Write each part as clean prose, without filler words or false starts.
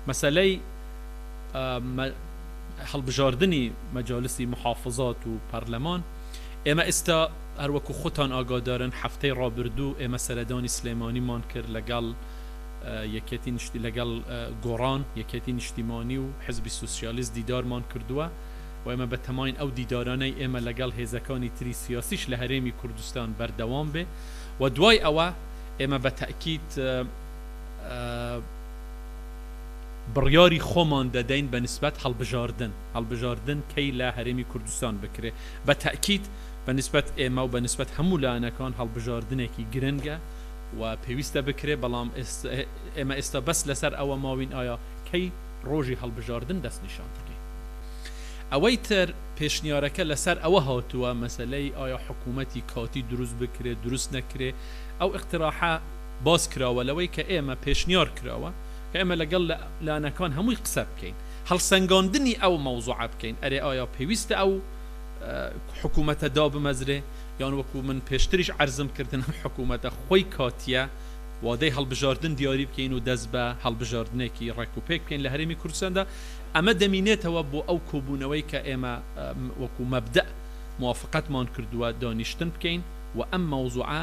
مەسەلەی هەڵبژاردننی مەجالسی محافظات و پەرلەمان ئێمە ئێستا هەروەکو خۆتان ئاگادارن هەفتەی ڕابردوو ئێمە سەردانی سلێمانیمان کرد لەگەڵ یەکێتی نیشتی لەگەڵ گۆڕان یەکێتی نیشتیمانی و حزبی سوسیالیست دیدارمان کردووە و ئێمە بە تەماین ئەو دیدارانەی ئێمە لەگەڵ هێزەکانی تری سیاسیش لە هەرێمی کوردستان بەردەوام بێ و دوای ئەوە ئێمە بە تەکید بڕیاری خۆمان دەدەین بە نسبەت هەڵبژاردن کەی لە هەرێمی کوردستان بکرێ بە تەکید بە نسبەت ئێمە و بە نسبەت هەموو لایەنەکان هەڵبژاردنێکی گرنگە و پێویستە بکرێ بەڵام ئێمە ئێستا بەس لەسەر ئەوە ماوین ئایا کەی ڕۆژی هەڵبژاردن دەست نیشان بکەین ئەوەی تر پێشنیارەکە لەسەر ئەوە هاتووە مەسەلەی ئایا حکوومەتی کاتی دروست بکرێ دروست نەکرێ ئەو اقتراحە باز کراوە لەوەی کە ئێمە پێشنیار کراوە کە ئێمە لەگەڵ لایەنەکان هەمووی قسە بکەین هەڵسەنگاندنی ئەو مەوزوعە بکەین ئەرێ ئایا پێویستە ئەو حکوومەتە دا بمەزرێ یان وەکو من پێشتریش عەرزم کردن حکوومەتە خۆی کاتیە وادەی هەڵبژاردن دیاری بکەین و دەست بە هەڵبژاردنێکی ڕێکوپێک بکەین لە هەرێمی کوردستاندا ئەمە دەمینێتەوە بۆ ئەو کۆبوونەوەی کە ئێمە وەکو مەبدە موافقەتمان کردووە دانیشتن بکەین و ئەم مەوزوعە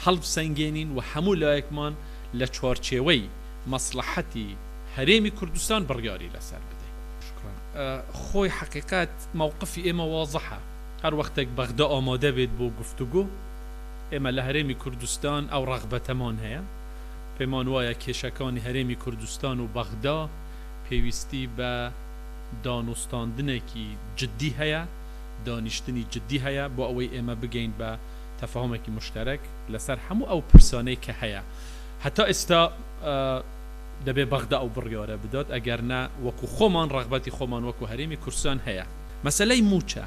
هەڵبسەنگێنین و هەموو لایەکمان لە چوارچێوەی مەسلحەتی هەرێمی کوردستان بڕیاری لەسەر بدەین خۆی حقیقەت مووقفی ئێمە واضحە هەر وەختێک بەغدا ئامادە بێت بۆ گفتوگۆ ئێمە لە هەرێمی کوردستان ئەو ڕەغبەتەمان هەیە پێمان وایە کێشەکانی هەرێمی کوردستان و بەغدا پێویستی بە دانوستاندنێکی جددی هەیە دانیشتنی جددی هەیە بۆ ئەوەی ئێمە بگەین بە تەفاهمێکی مشتەرەک لەسەر هەموو ئەو پرسانەی کە هەیە هەتا ئێستا دەبێ بەغدا ئەو بڕیارە بدات ئەگەر نا وەکو خۆمان ڕەغبەتی خۆمان وەکو هەرێمی کوردستان هەیە مەسەلەی موچە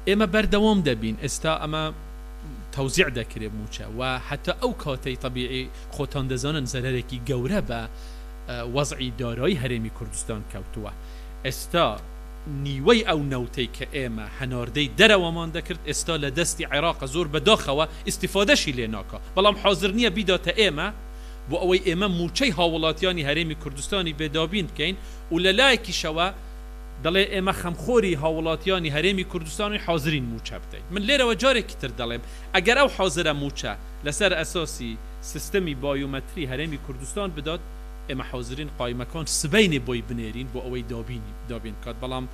ئێمە بەردەوام دەبین ئێستا ئەمە تەوزیع دەکرێت موچە و هەتا ئەو کاتەی طبیعی خۆتان دەزانن زەرەرێکی گەورە بە وەزعی دارایی هەرێمی کوردستان کەوتووە ئێستا نیوەی ئەو نەوتەی کە ئێمە هەناردەی دەرەوەمان دەکرد ئێستا لە دەستی عێراق زۆر بەداخەوە ئیستیفادەشی لێ ناکە بەڵام حاضر نییە بیداتە ئێمە بۆ ئەوەی ئێمە موچەی هاوڵاتیانی هەرێمی کوردستانی بێدابین بکەین و لە لایەکیشەوە دەڵێ ئێمە خەمخۆری هاوڵاتیانی هەرێمی کوردستانی حاضرین موچە بدەین من لێرەوە جارێکی تر دەڵێم ئەگەر ئەو حاضرە موچە لەسەر ئەساسی سیستەمی بایۆمەتری هەرێمی کوردستان بدات ئێمە حاضرین قایمەکان سبەینێ بۆی بنێرین بۆ ئەوەی دابین کات بەڵام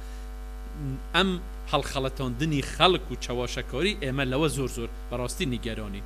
ئەم هەڵخەڵەتاندنی خەڵک و چەواشەکاری ئێمە لەوە زۆر بەڕاستی نیگەرانین